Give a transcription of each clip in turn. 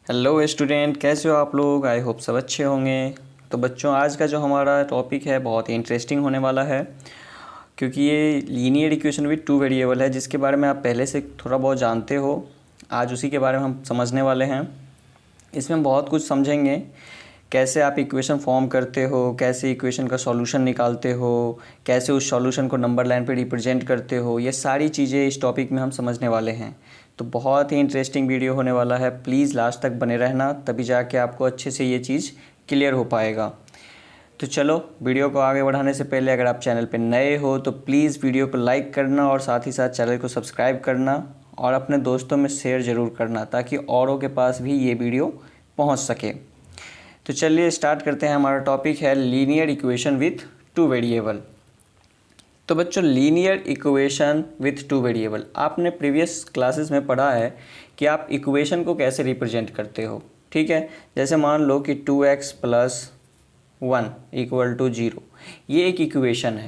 Hello student, कैसे हो आप लोग। आई होप सब अच्छे होंगे। तो बच्चों, आज का जो हमारा टॉपिक है बहुत ही इंटरेस्टिंग होने वाला है, क्योंकि ये linear equation with two variable है, जिसके बारे में आप पहले से थोड़ा बहुत जानते हो। आज उसी के बारे में हम समझने वाले हैं। इसमें हम बहुत कुछ समझेंगे, कैसे आप इक्वेशन फॉर्म करते हो, कैसे इक्वेशन का सॉल्यूशन निकालते हो, कैसे उस सॉल्यूशन को नंबर लाइन पे रिप्रेजेंट करते हो। ये सारी चीज़ें इस टॉपिक में हम समझने वाले हैं। तो बहुत ही इंटरेस्टिंग वीडियो होने वाला है। प्लीज़ लास्ट तक बने रहना, तभी जाके आपको अच्छे से ये चीज़ क्लियर हो पाएगा। तो चलो, वीडियो को आगे बढ़ाने से पहले अगर आप चैनल पर नए हो तो प्लीज़ वीडियो को लाइक करना और साथ ही साथ चैनल को सब्सक्राइब करना और अपने दोस्तों में शेयर ज़रूर करना, ताकि औरों के पास भी ये वीडियो पहुंच सके। तो चलिए स्टार्ट करते हैं। हमारा टॉपिक है linear equation with two variable. तो बच्चों, linear equation with two variable आपने प्रीवियस क्लासेस में पढ़ा है कि आप इक्वेशन को कैसे रिप्रेजेंट करते हो। ठीक है, जैसे मान लो कि 2x + 1 = 0, ये एक इक्वेशन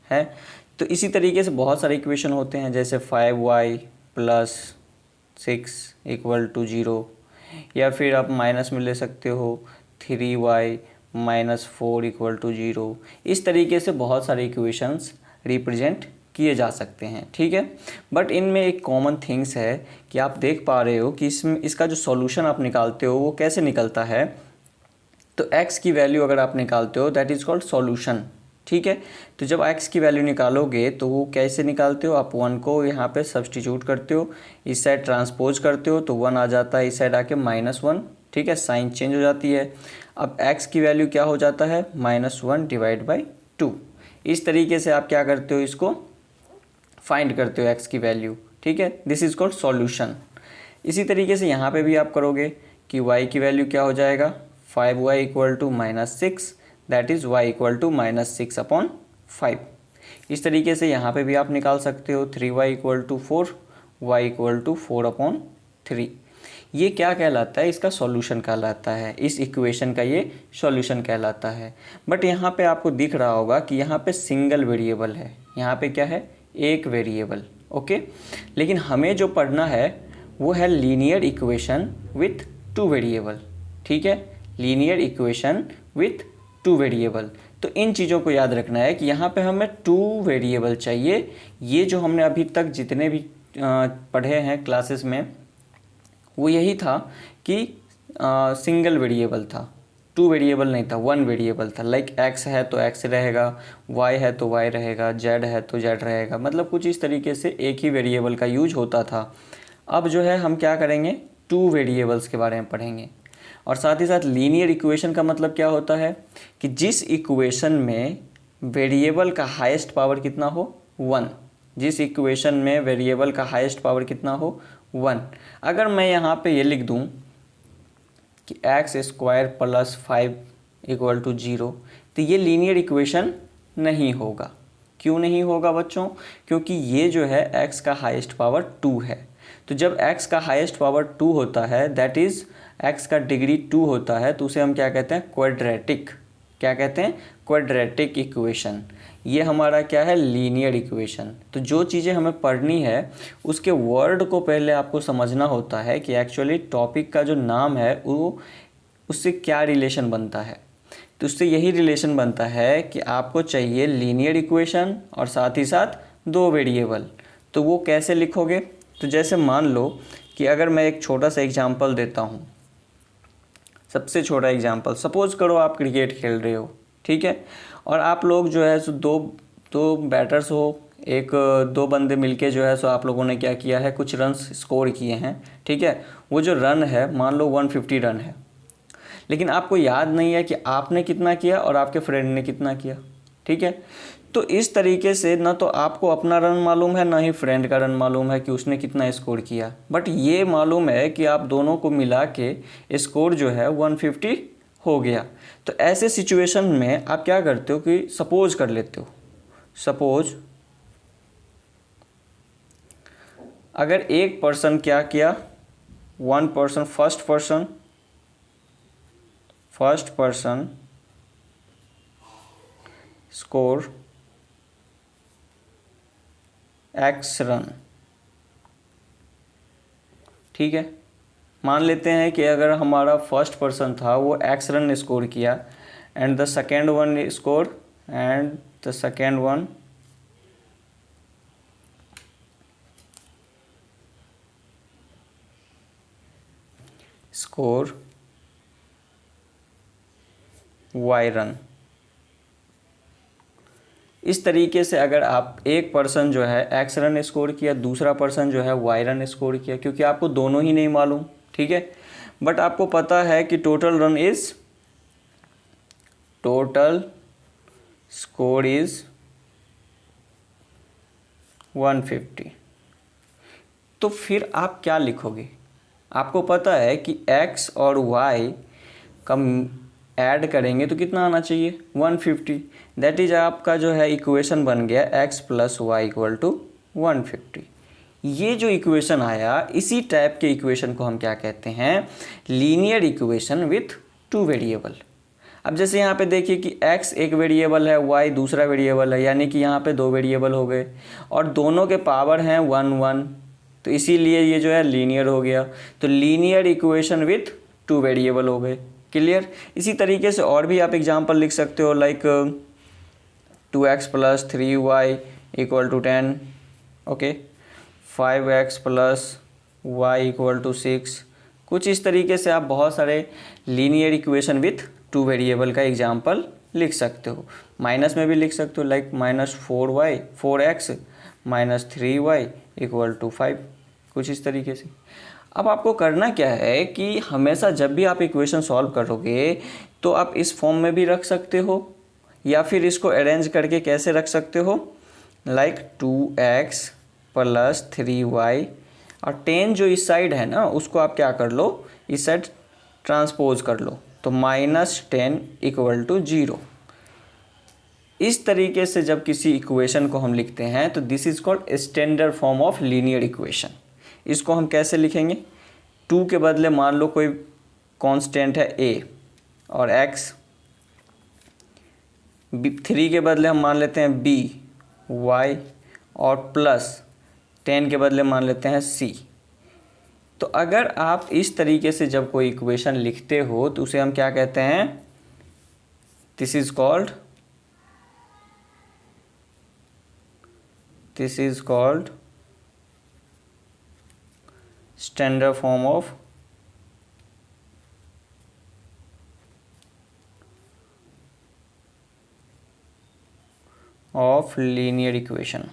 है। तो इसी तरीके से बहुत सारे इक्वेशन होते हैं, जैसे 5y + 6 = 0, या फिर आप माइनस में ले सकते हो 3y - 4 = 0। इस तरीके से बहुत सारे इक्वेशंस रिप्रेजेंट किए जा सकते हैं। ठीक है, बट इनमें एक कॉमन थिंग्स है कि आप देख पा रहे हो कि इसका जो सॉल्यूशन आप निकालते हो वो कैसे निकलता है। तो x की वैल्यू अगर आप निकालते हो, दैट इज़ कॉल्ड सॉल्यूशन। ठीक है, तो जब x की वैल्यू निकालोगे तो वो कैसे निकालते हो, आप 1 को यहाँ पे सब्सटीट्यूट करते हो, इस साइड ट्रांसपोज करते हो तो 1 आ जाता है, इस साइड आके -1। ठीक है, साइन चेंज हो जाती है। अब x की वैल्यू क्या हो जाता है, -1/2। इस तरीके से आप क्या करते हो, इसको फाइंड करते हो x की वैल्यू। ठीक है, दिस इज़ कॉल्ड सॉल्यूशन। इसी तरीके से यहाँ पे भी आप करोगे कि y की वैल्यू क्या हो जाएगा, 5y = -6, दैट इज़ y = -6/5। इस तरीके से यहाँ पे भी आप निकाल सकते हो 3y = 4, y = 4/3। ये क्या कहलाता है, इसका सॉल्यूशन कहलाता है, इस इक्वेशन का ये सॉल्यूशन कहलाता है। बट यहाँ पे आपको दिख रहा होगा कि यहाँ पे सिंगल वेरिएबल है, यहाँ पे क्या है, एक वेरिएबल। ओके, लेकिन हमें जो पढ़ना है वो है linear equation with two variable. ठीक है, linear equation with two variable. तो इन चीज़ों को याद रखना है कि यहाँ पे हमें टू वेरिएबल चाहिए। ये जो हमने अभी तक जितने भी पढ़े हैं क्लासेस में, वो यही था कि सिंगल वेरिएबल था, टू वेरिएबल नहीं था, वन वेरिएबल था। लाइक x है तो x रहेगा, y है तो y रहेगा, z है तो z रहेगा, मतलब कुछ इस तरीके से एक ही वेरिएबल का यूज होता था। अब जो है हम क्या करेंगे, टू वेरिएबल्स के बारे में पढ़ेंगे। और साथ ही साथ लीनियर इक्वेशन का मतलब क्या होता है कि जिस इक्वेशन में वेरिएबल का हाईएस्ट पावर कितना हो, 1। जिस इक्वेशन में वेरिएबल का हाईएस्ट पावर कितना हो, 1। अगर मैं यहाँ पे ये लिख दूँ कि x² + 5 = 0, तो ये लीनियर इक्वेशन नहीं होगा। क्यों नहीं होगा बच्चों, क्योंकि ये जो है x का हाईएस्ट पावर 2 है। तो जब x का हाईएस्ट पावर 2 होता है, दैट इज़ x का डिग्री 2 होता है, तो उसे हम क्या कहते हैं, क्वाड्रेटिक। क्या कहते हैं, क्वाड्रेटिक इक्वेशन। ये हमारा क्या है, लीनियर इक्वेशन। तो जो चीज़ें हमें पढ़नी है उसके वर्ड को पहले आपको समझना होता है कि एक्चुअली टॉपिक का जो नाम है वो उससे क्या रिलेशन बनता है। तो उससे यही रिलेशन बनता है कि आपको चाहिए लीनियर इक्वेशन और साथ ही साथ दो वेरिएबल। तो वो कैसे लिखोगे, तो जैसे मान लो कि अगर मैं एक छोटा सा एग्जांपल देता हूँ, सबसे छोटा एग्जांपल, सपोज करो आप क्रिकेट खेल रहे हो। ठीक है, और आप लोग जो है सो दो दो बैटर्स हो, एक दो बंदे मिलके जो है सो आप लोगों ने क्या किया है, कुछ रन्स स्कोर किए हैं। ठीक है, वो जो रन है मान लो 150 रन है, लेकिन आपको याद नहीं है कि आपने कितना किया और आपके फ्रेंड ने कितना किया। ठीक है, तो इस तरीके से ना तो आपको अपना रन मालूम है, ना ही फ्रेंड का रन मालूम है कि उसने कितना स्कोर किया, बट ये मालूम है कि आप दोनों को मिला के स्कोर जो है 150 हो गया। तो ऐसे सिचुएशन में आप क्या करते हो कि सपोज कर लेते हो, सपोज अगर एक पर्सन क्या किया, one person, first person score x run. ठीक है, मान लेते हैं कि अगर हमारा फर्स्ट पर्सन था वो x रन स्कोर किया and the second one score and the second one score y run. इस तरीके से अगर आप एक पर्सन जो है x रन स्कोर किया, दूसरा पर्सन जो है y रन स्कोर किया, क्योंकि आपको दोनों ही नहीं मालूम, ठीक है, बट आपको पता है कि टोटल स्कोर इज 150, तो फिर आप क्या लिखोगे? आपको पता है कि x और y का ऐड करेंगे तो कितना आना चाहिए? 150। दैट इज आपका जो है इक्वेशन बन गया x plus y equal to 150। ये जो इक्वेशन आया, इसी टाइप के इक्वेशन को हम क्या कहते हैं? Linear equation with two variable. अब जैसे यहाँ पे देखिए कि x एक वेरिएबल है, y दूसरा वेरिएबल है, यानी कि यहाँ पे दो वेरिएबल हो गए और दोनों के पावर हैं 1 1, तो इसीलिए ये जो है लीनियर हो गया। तो linear equation with two variable हो गए। क्लियर? इसी तरीके से और भी आप एग्जांपल लिख सकते हो, like 2x plus 3y equal to 10, okay, 5x plus y equal to 6। कुछ इस तरीके से आप बहुत सारे linear equation with two variable का एग्जांपल लिख सकते हो। माइनस में भी लिख सकते हो, like -4x minus 3y equal to 5, कुछ इस तरीके से। अब आपको करना क्या है कि हमेशा जब भी आप इक्वेशन सॉल्व करोगे तो आप इस फॉर्म में भी रख सकते हो, या फिर इसको अरेंज करके कैसे रख सकते हो, लाइक 2x प्लस 3y और 10 जो इस साइड है ना उसको आप क्या कर लो, इस साइड ट्रांसपोज कर लो, तो -10 इक्वल टू 0। इस तरीके से जब किसी इक्वेशन को हम लिखते हैं तो this is called standard form of linear equation. इसको हम कैसे लिखेंगे? 2 के बदले मान लो कोई कांस्टेंट है a और x, 3 के बदले हम मान लेते हैं b, y और प्लस 10 के बदले मान लेते हैं c। तो अगर आप इस तरीके से जब कोई इक्वेशन लिखते हो तो उसे हम क्या कहते हैं? This is called standard form of linear equation.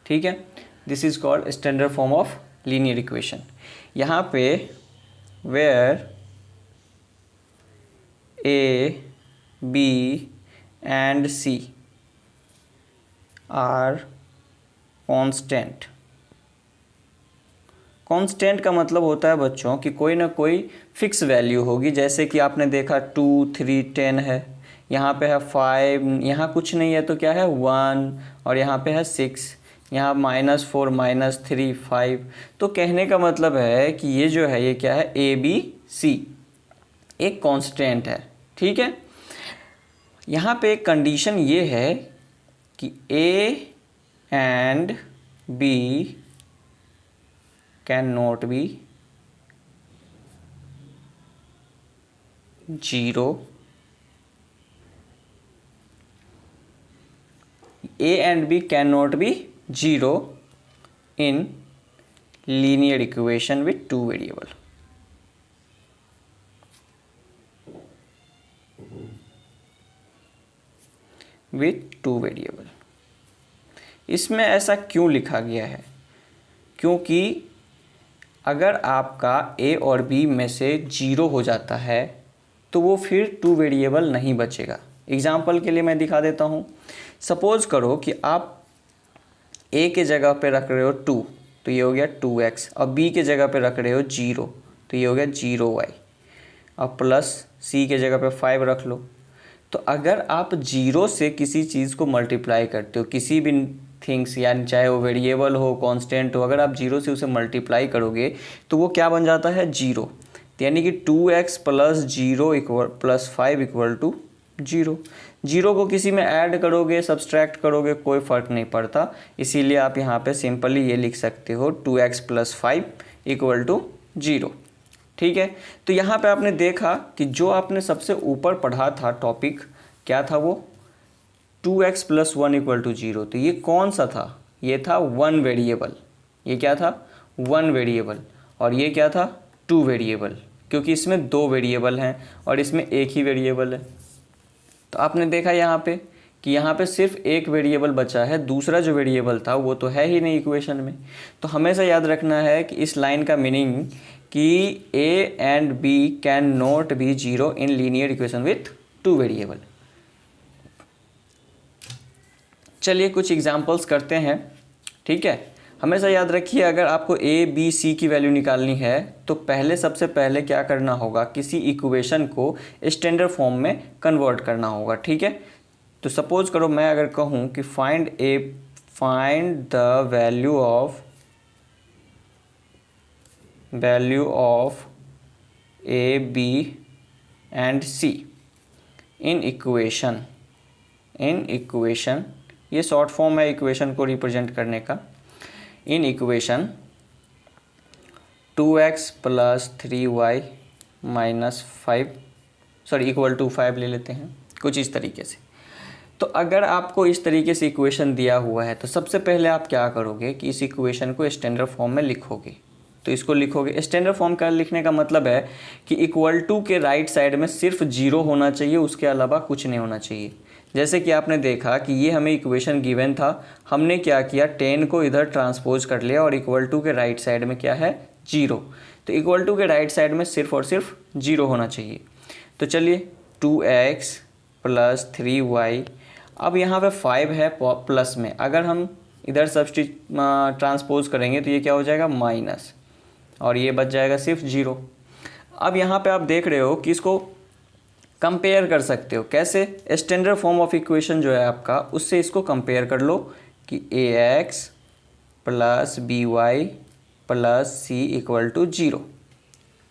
ठीक है, this is called standard form of linear equation. यहाँ पे where a, b and c are constant। Constant का मतलब होता है बच्चों कि कोई ना कोई फिक्स वैल्यू होगी। जैसे कि आपने देखा 2 3 10 है, यहाँ पे है 5, यहाँ कुछ नहीं है तो क्या है 1, और यहाँ पे है 6, यहाँ -4 -3 5। तो कहने का मतलब है कि ये जो है ये क्या है, ए बी सी एक कांस्टेंट है। ठीक है, यहाँ पे एक कंडीशन ये है कि a and b can not be 0। A and b can not be 0 in linear equation with two variable। इसमें ऐसा क्यों लिखा गया है? क्योंकि अगर आपका ए और बी में से 0 हो जाता है तो वो फिर टू वेरिएबल नहीं बचेगा। एग्जाम्पल के लिए मैं दिखा देता हूँ। सपोज़ करो कि आप ए के जगह पे रख रहे हो 2, तो ये हो गया 2x, और बी के जगह पे रख रहे हो 0, तो ये हो गया 0y, और प्लस सी के जगह पे 5 रख लो। तो अगर आप 0 से किसी चीज़ को मल्टीप्लाई करते हो, किसी भी थिंग्स, यानी चाहे वो वेरिएबल हो कांस्टेंट हो, अगर आप 0 से उसे मल्टीप्लाई करोगे तो वो क्या बन जाता है 0। यानी कि 2x plus 0 equal plus 5 equal to 0। Zero को किसी में ऐड करोगे, सब्सट्रैक्ट करोगे, कोई फ़र्क नहीं पड़ता, इसीलिए आप यहाँ पे सिंपली ये लिख सकते हो 2x + 5 = 0। ठीक है, तो यहाँ पे आपने देखा कि जो आपने सबसे ऊपर पढ़ा था टॉपिक, क्या था वो, 2x + 1 = 0। तो ये कौन सा था, ये था 1 वेरिएबल, ये क्या था 1 वेरिएबल, और ये क्या था 2 वेरिएबल, क्योंकि इसमें 2 वेरिएबल हैं और इसमें एक ही वेरिएबल है। तो आपने देखा यहाँ पे कि यहाँ पे सिर्फ एक वेरिएबल बचा है, दूसरा जो वेरिएबल था वो तो है ही नहीं इक्वेशन में। तो हमेशा याद रखना है कि इस लाइन का मीनिंग कि a and b can not B zero in linear equation with 2 variable. चलिए कुछ एग्जांपल्स करते हैं। ठीक है, हमेशा याद रखिए अगर आपको a b c की वैल्यू निकालनी है तो सबसे पहले क्या करना होगा, किसी इक्वेशन को स्टैंडर्ड फॉर्म में कन्वर्ट करना होगा। ठीक है, तो सपोज करो मैं अगर कहूँ कि find the value of a b and c in equation, ये शॉर्ट फॉर्म है इक्वेशन को रिप्रेजेंट करने का। इन इक्वेशन 2x + 3y - 5 = 5 ले लेते हैं, कुछ इस तरीके से। तो अगर आपको इस तरीके से इक्वेशन दिया हुआ है तो सबसे पहले आप क्या करोगे कि इस इक्वेशन को स्टैंडर्ड फॉर्म में लिखोगे। तो इसको लिखोगे, स्टैंडर्ड फॉर्म का लिखने का मतलब है कि = के राइट साइड में सिर्फ 0 होना चाहिए, उसके अलावा कुछ नहीं होना चाहिए। जैसे कि आपने देखा कि ये हमें इक्वेशन गिवन था, हमने क्या किया 10 को इधर ट्रांसपोज कर लिया और = के राइट साइड में क्या है 0। तो = के राइट साइड में सिर्फ और सिर्फ 0 होना चाहिए। तो चलिए 2x + 3y, अब यहाँ पे 5 है प्लस में, अगर हम इधर ट्रांसपोज करेंगे तो ये क्या हो जाएगा माइनस, और ये बच जाएगा सिर्फ 0। अब यहाँ पे आप देख रहे हो कि इसको कंपेयर कर सकते हो, कैसे, स्टैंडर्ड फॉर्म ऑफ इक्वेशन जो है आपका उससे इसको कंपेयर कर लो कि ax + by + c = 0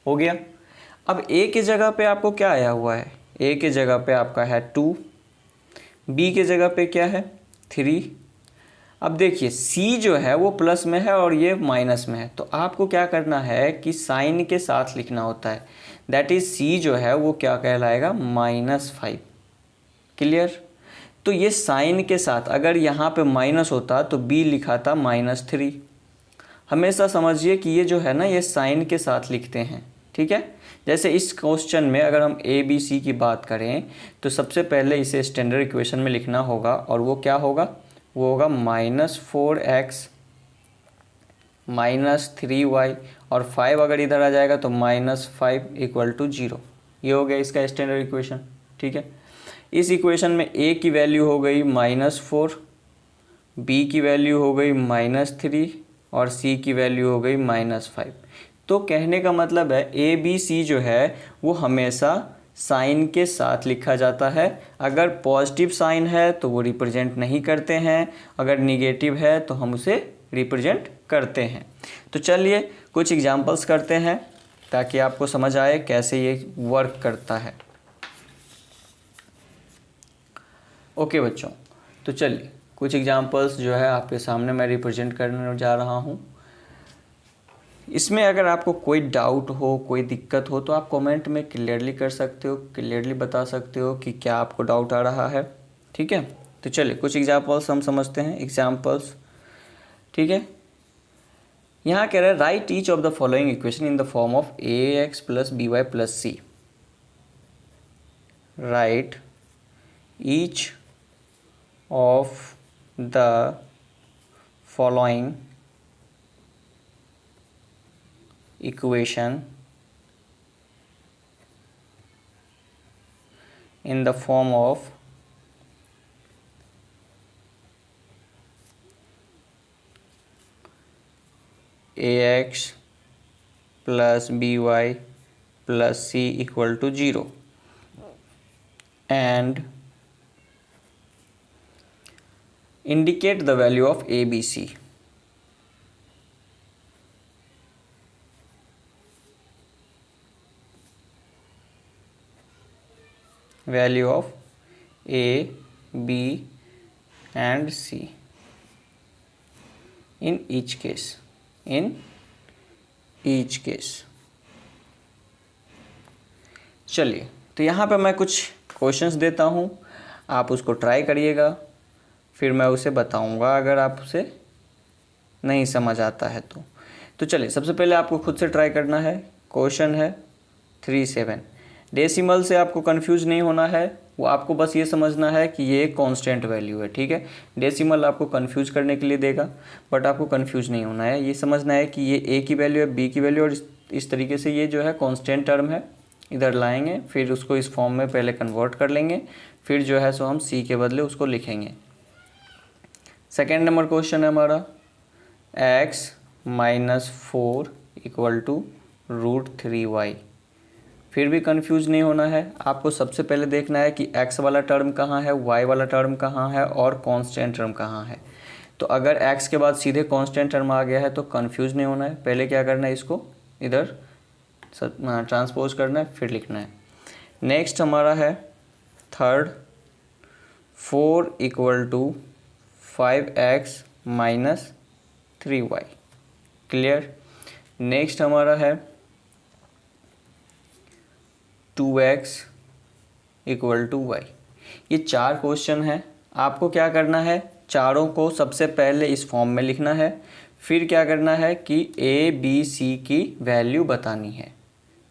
हो गया। अब a की जगह पे आपको क्या आया हुआ है, a की जगह पे आपका है 2, b की जगह पे क्या है 3। अब देखिए c जो है वो प्लस में है और ये माइनस में है, तो आपको क्या करना है कि साइन के साथ लिखना होता है, दैट इज c जो है वो क्या कहलाएगा -5। क्लियर। तो ये साइन के साथ, अगर यहाँ पे माइनस होता तो b लिखा था -3। हमेशा समझिए कि ये जो है ना ये साइन के साथ लिखते हैं। ठीक है, जैसे इस क्वेश्चन में अगर हम a b c की बात करें तो सबसे पहले इसे स्टैंडर्ड इक्वेशन में लिखना होगा, और वो क्या होगा, वो होगा -4x - 3y, और 5 अगर इधर आ जाएगा तो -5 = 0। ये हो गया इसका स्टैंडर्ड इक्वेशन। ठीक है, इस इक्वेशन में a की वैल्यू हो गई -4, b की वैल्यू हो गई -3 और c की वैल्यू हो गई -5। तो कहने का मतलब है a b c जो है वो हमेशा साइन के साथ लिखा जाता है। अगर पॉजिटिव साइन है तो वो रिप्रेजेंट नहीं करते हैं, अगर निगेटिव है तो हम उसे रिप्रेजेंट करते हैं। तो चलिए कुछ एग्जांपल्स करते हैं ताकि आपको समझ आए कैसे ये वर्क करता है। ओके बच्चों, तो चलिए कुछ एग्जांपल्स जो है आपके सामने मैं रिप्रेजेंट करने जा रहा हूँ। इसमें अगर आपको कोई डाउट हो, कोई दिक्कत हो तो आप कमेंट में क्लियरली कर सकते हो, क्लियरली बता सकते हो कि क्या आपको डाउट आ रहा है। ठीक है, तो चलिए कुछ एग्जांपल्स हम समझते हैं। एग्जांपल्स, ठीक है, यहाँ कह रहा है right each of the following equation in the form of ax + by + c। Right each of the following equation in the form of ax + by + c = 0 and indicate the value of a b c। Value of A, B and C in each case. चलिए, तो यहाँ पे मैं कुछ questions देता हूँ, आप उसको ट्राई करिएगा, फिर मैं उसे बताऊँगा अगर आप उसे नहीं समझ आता है तो चलिए, सबसे पहले आपको खुद से ट्राई करना है। क्वेश्चन है 37। डेसिमल से आपको कंफ्यूज नहीं होना है, वो आपको बस ये समझना है कि ये एक कांस्टेंट वैल्यू है, ठीक है। डेसिमल आपको कंफ्यूज करने के लिए देगा, बट आपको कंफ्यूज नहीं होना है, ये समझना है कि ये ए की वैल्यू है, बी की वैल्यू, और इस तरीके से ये जो है कांस्टेंट टर्म है, इधर लाएंगे, फिर उसको इस फॉर्म में पहले कन्वर्ट कर लेंगे, फिर जो है सो हम सी के बदले उसको लिखेंगे। सेकेंड नंबर क्वेश्चन है हमारा x - 4 = √3y। फिर भी कंफ्यूज नहीं होना है, आपको सबसे पहले देखना है कि x वाला टर्म कहाँ है, y वाला टर्म कहाँ है और कांस्टेंट टर्म कहाँ है। तो अगर x के बाद सीधे कांस्टेंट टर्म आ गया है तो कंफ्यूज नहीं होना है, पहले क्या करना है, इसको इधर ट्रांसपोज करना है, फिर लिखना है। नेक्स्ट हमारा है third, 4 = 5x - 3y। Clear. Next हमारा है 2x = y। ये 4 क्वेश्चन हैं, आपको क्या करना है, चारों को सबसे पहले इस फॉर्म में लिखना है, फिर क्या करना है कि a, b, c की वैल्यू बतानी है।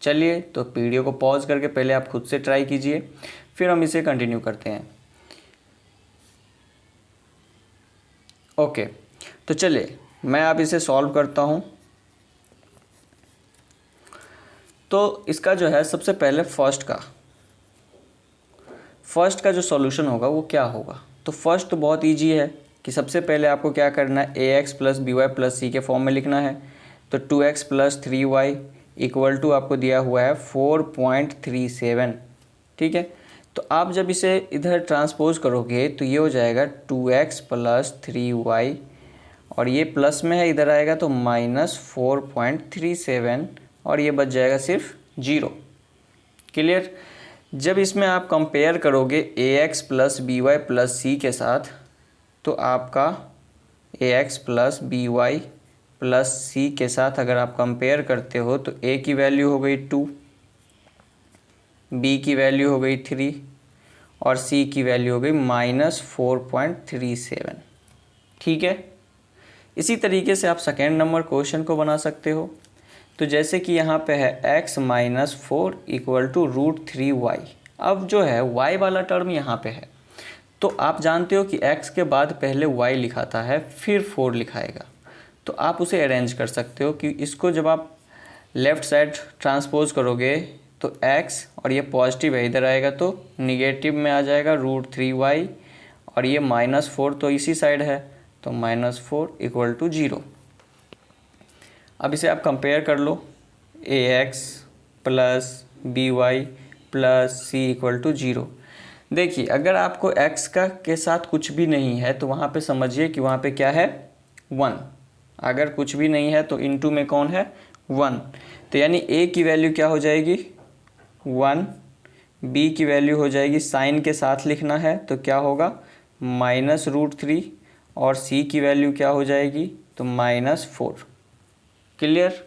चलिए, तो वीडियो को पॉज करके पहले आप खुद से ट्राई कीजिए, फिर हम इसे कंटिन्यू करते हैं। ओके, तो चलिए मैं आप इसे सॉल्व करता हूँ। तो इसका जो है सबसे पहले फर्स्ट का जो सॉल्यूशन होगा वो क्या होगा। तो फर्स्ट तो बहुत इजी है कि सबसे पहले आपको क्या करना है, ax + by + c के फॉर्म में लिखना है। तो 2x + 3y = आपको दिया हुआ है 4.37, ठीक है। तो आप जब इसे इधर ट्रांसपोज करोगे तो ये हो जाएगा 2x + 3y, और ये प्लस में है, इधर आएगा तो -4.37, और ये बच जाएगा सिर्फ 0। क्लियर। जब इसमें आप कंपेयर करोगे ax + by + c के साथ, तो आपका ax + by + c के साथ अगर आप कंपेयर करते हो तो a की वैल्यू हो गई 2, b की वैल्यू हो गई 3 और c की वैल्यू हो गई -4.37, ठीक है। इसी तरीके से आप सेकेंड नंबर क्वेश्चन को बना सकते हो। तो जैसे कि यहाँ पे है x - 4 = √3y। अब जो है y वाला टर्म यहाँ पे है, तो आप जानते हो कि x के बाद पहले y लिखाता है, फिर 4 लिखाएगा। तो आप उसे अरेंज कर सकते हो कि इसको जब आप लेफ़्ट साइड ट्रांसपोज करोगे तो x, और ये पॉजिटिव है, इधर आएगा तो निगेटिव में आ जाएगा √3y, और ये -4 तो इसी साइड है, तो -4 = 0। अब इसे आप कंपेयर कर लो, ax + by + c = 0। देखिए, अगर आपको x के साथ कुछ भी नहीं है तो वहाँ पे समझिए कि वहाँ पे क्या है, 1। अगर कुछ भी नहीं है तो इनटू में कौन है, 1। तो यानी a की वैल्यू क्या हो जाएगी, 1, b की वैल्यू हो जाएगी, साइन के साथ लिखना है तो क्या होगा, -√3, और c की वैल्यू क्या हो जाएगी, तो -4। क्लियर।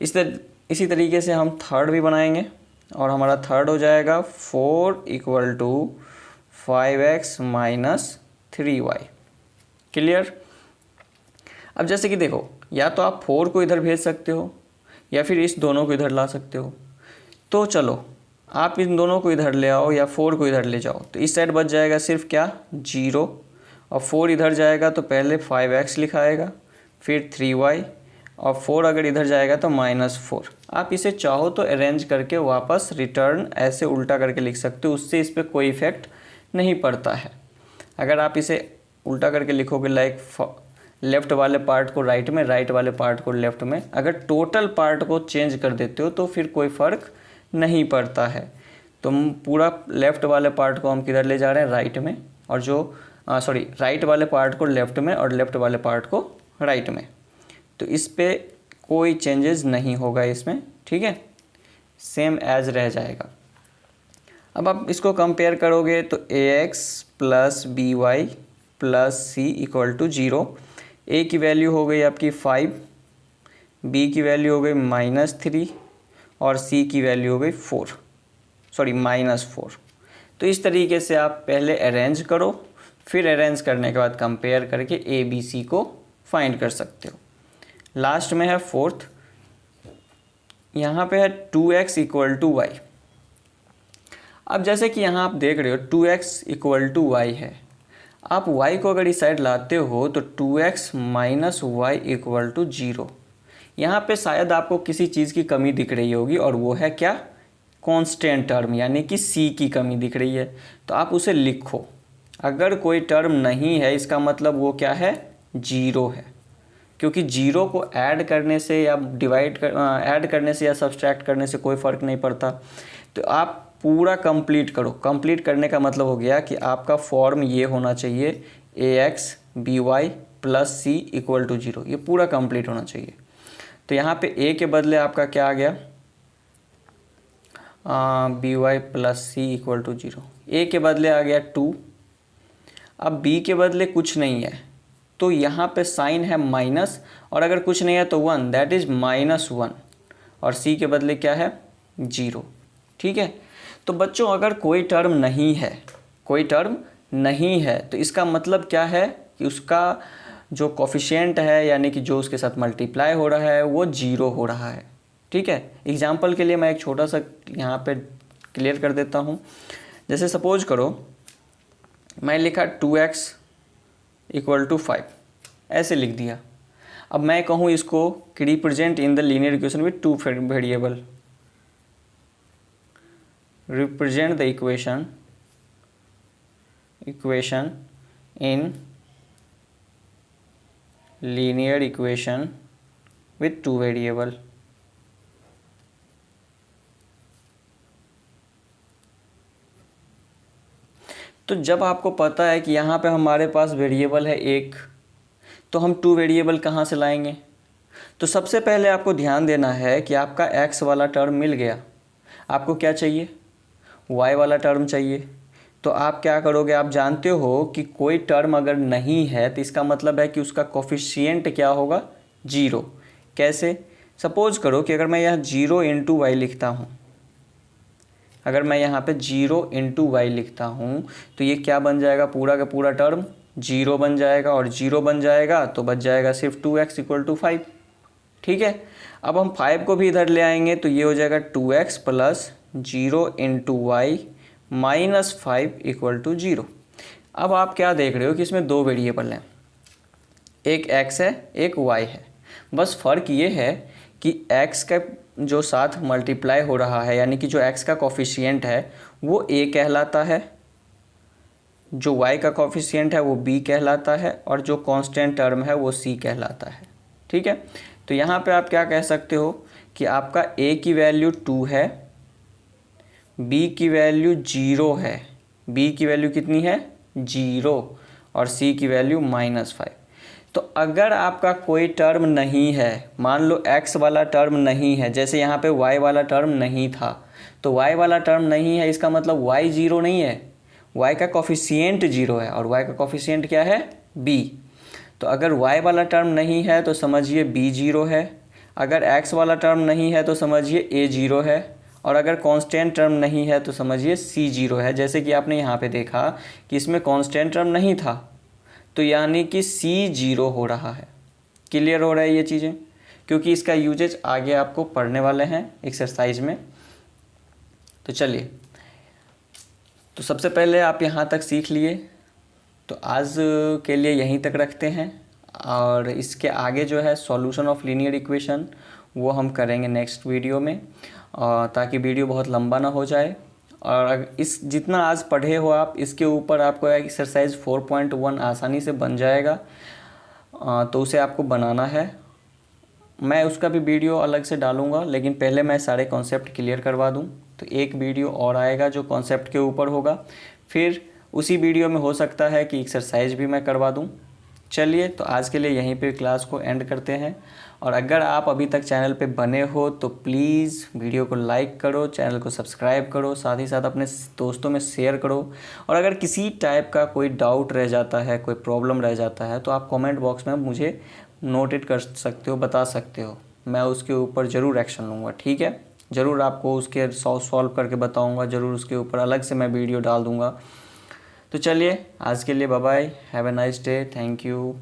इसी तरीके से हम थर्ड भी बनाएंगे, और हमारा थर्ड हो जाएगा 4 = 5x - 3y। क्लियर। अब जैसे कि देखो, या तो आप 4 को इधर भेज सकते हो या फिर इस दोनों को इधर ला सकते हो। तो चलो, आप इन दोनों को इधर ले आओ या 4 को इधर ले जाओ, तो इस साइड बच जाएगा सिर्फ क्या, 0, और 4 इधर जाएगा तो पहले 5x लिखाएगा, फिर 3y, और 4 अगर इधर जाएगा तो -4। आप इसे चाहो तो अरेंज करके वापस रिटर्न ऐसे उल्टा करके लिख सकते हो, उससे इस पर कोई इफ़ेक्ट नहीं पड़ता है। अगर आप इसे उल्टा करके लिखोगे, लाइक लेफ़्ट वाले पार्ट को राइट में, राइट वाले पार्ट को लेफ़्ट में, अगर टोटल पार्ट को चेंज कर देते हो तो फिर कोई फ़र्क नहीं पड़ता है। तो पूरा लेफ़्ट वाले पार्ट को हम किधर ले जा रहे हैं, राइट में, और जो राइट वाले पार्ट को लेफ़्ट में और लेफ़्ट वाले पार्ट को राइट में। तो इस पे कोई चेंजेस नहीं होगा इसमें, ठीक है, सेम एज रह जाएगा। अब आप इसको कंपेयर करोगे तो ax plus b y plus c equal to 0। A की वैल्यू हो गई आपकी 5, बी की वैल्यू हो गई -3 और सी की वैल्यू हो गई -4। तो इस तरीके से आप पहले अरेंज करो, फिर अरेंज करने के बाद कंपेयर करके ए बी सी को फाइंड कर सकते हो। लास्ट में है फोर्थ, यहाँ पे है 2x इक्वल टू वाई। अब जैसे कि यहाँ आप देख रहे हो 2x इक्वल टू वाई है, आप y को अगर इस साइड लाते हो तो 2x minus Y equal to 0। यहाँ पे शायद आपको किसी चीज़ की कमी दिख रही होगी और वो है क्या, कांस्टेंट टर्म यानी कि c की कमी दिख रही है, तो आप उसे लिखो। अगर कोई टर्म नहीं है इसका मतलब वो क्या है, 0 है, क्योंकि 0 को ऐड करने से या ऐड करने से या सब्सट्रैक्ट करने से कोई फ़र्क नहीं पड़ता। तो आप पूरा कंप्लीट करो। कंप्लीट करने का मतलब हो गया कि आपका फॉर्म ये होना चाहिए ax by plus c equal to 0, ये पूरा कंप्लीट होना चाहिए। तो यहाँ पे a के बदले आपका क्या आ गया, by plus c equal to 0। a के बदले आ गया 2, अब b के बदले कुछ नहीं है तो यहाँ पे साइन है माइनस, और अगर कुछ नहीं है तो 1, दैट इज़ -1, और c के बदले क्या है, 0। ठीक है। तो बच्चों अगर कोई टर्म नहीं है तो इसका मतलब क्या है कि उसका जो कोफिशिएंट है यानी कि जो उसके साथ मल्टीप्लाई हो रहा है वो 0 हो रहा है। ठीक है। एग्जाम्पल के लिए मैं एक छोटा सा यहाँ पे क्लियर कर देता हूँ। जैसे सपोज करो मैं लिखा 2x इक्वल टू 5, ऐसे लिख दिया। अब मैं कहूँ इसको कि represent in the linear equation with 2 variable, represent the equation in linear equation with 2 variable। तो जब आपको पता है कि यहाँ पे हमारे पास वेरिएबल है एक, तो हम 2 वेरिएबल कहाँ से लाएंगे। तो सबसे पहले आपको ध्यान देना है कि आपका x वाला टर्म मिल गया, आपको क्या चाहिए, y वाला टर्म चाहिए। तो आप क्या करोगे, आप जानते हो कि कोई टर्म अगर नहीं है तो इसका मतलब है कि उसका कोफिशिएंट क्या होगा, 0। कैसे, सपोज करो कि अगर मैं यहाँ 0 इंटू वाई लिखता हूँ, अगर मैं यहाँ पे 0 इंटू वाई लिखता हूँ तो ये क्या बन जाएगा, पूरा का पूरा टर्म 0 बन जाएगा, और 0 बन जाएगा तो बच जाएगा सिर्फ 2x इक्वल टू 5। ठीक है। अब हम 5 को भी इधर ले आएंगे तो ये हो जाएगा 2x plus 0 into y minus 5 equal to 0। अब आप क्या देख रहे हो कि इसमें 2 वेरिएबल हैं, एक x है एक y है। बस फ़र्क ये है कि x का जो साथ मल्टीप्लाई हो रहा है यानी कि जो x का कोफिशिएंट है वो a कहलाता है, जो y का कोफिशिएंट है वो b कहलाता है, और जो कांस्टेंट टर्म है वो c कहलाता है। ठीक है। तो यहाँ पे आप क्या कह सकते हो कि आपका a की वैल्यू 2 है, b की वैल्यू 0 है, b की वैल्यू कितनी है, 0, और c की वैल्यू -5। तो अगर आपका कोई टर्म नहीं है, मान लो x वाला टर्म नहीं है, जैसे यहाँ पे y वाला टर्म नहीं था, तो y वाला टर्म नहीं है इसका मतलब y 0 नहीं है, y का कोफिशिएंट 0 है, और y का कोफिशिएंट क्या है, b। तो अगर y वाला टर्म नहीं है तो समझिए b 0 है, अगर x वाला टर्म नहीं है तो समझिए a 0 है, और अगर कांस्टेंट टर्म नहीं है तो समझिए c 0 है। जैसे कि आपने यहाँ पे देखा कि इसमें कांस्टेंट टर्म नहीं था तो यानी कि c 0 हो रहा है। क्लियर हो रहा है ये चीज़ें, क्योंकि इसका यूजेज आगे आपको पढ़ने वाले हैं एक्सरसाइज में। तो चलिए, तो सबसे पहले आप यहाँ तक सीख लिए, तो आज के लिए यहीं तक रखते हैं, और इसके आगे जो है सॉल्यूशन ऑफ लीनियर इक्वेशन वो हम करेंगे नेक्स्ट वीडियो में, ताकि वीडियो बहुत लंबा ना हो जाए। और इस जितना आज पढ़े हो आप, इसके ऊपर आपको एक्सरसाइज 4.1 आसानी से बन जाएगा, तो उसे आपको बनाना है। मैं उसका भी वीडियो अलग से डालूंगा, लेकिन पहले मैं सारे कॉन्सेप्ट क्लियर करवा दूं। तो एक वीडियो और आएगा जो कॉन्सेप्ट के ऊपर होगा, फिर उसी वीडियो में हो सकता है कि एक्सरसाइज भी मैं करवा दूं। चलिए, तो आज के लिए यहीं पे क्लास को एंड करते हैं। और अगर आप अभी तक चैनल पे बने हो तो प्लीज़ वीडियो को लाइक करो, चैनल को सब्सक्राइब करो, साथ ही साथ अपने दोस्तों में शेयर करो। और अगर किसी टाइप का कोई डाउट रह जाता है, कोई प्रॉब्लम रह जाता है, तो आप कमेंट बॉक्स में मुझे नोटेट कर सकते हो, बता सकते हो। मैं उसके ऊपर ज़रूर एक्शन लूँगा, ठीक है। ज़रूर आपको उसके सॉल्व करके बताऊँगा, ज़रूर उसके ऊपर अलग से मैं वीडियो डाल दूँगा। तो चलिए, आज के लिए bye bye, have a nice day, thank you.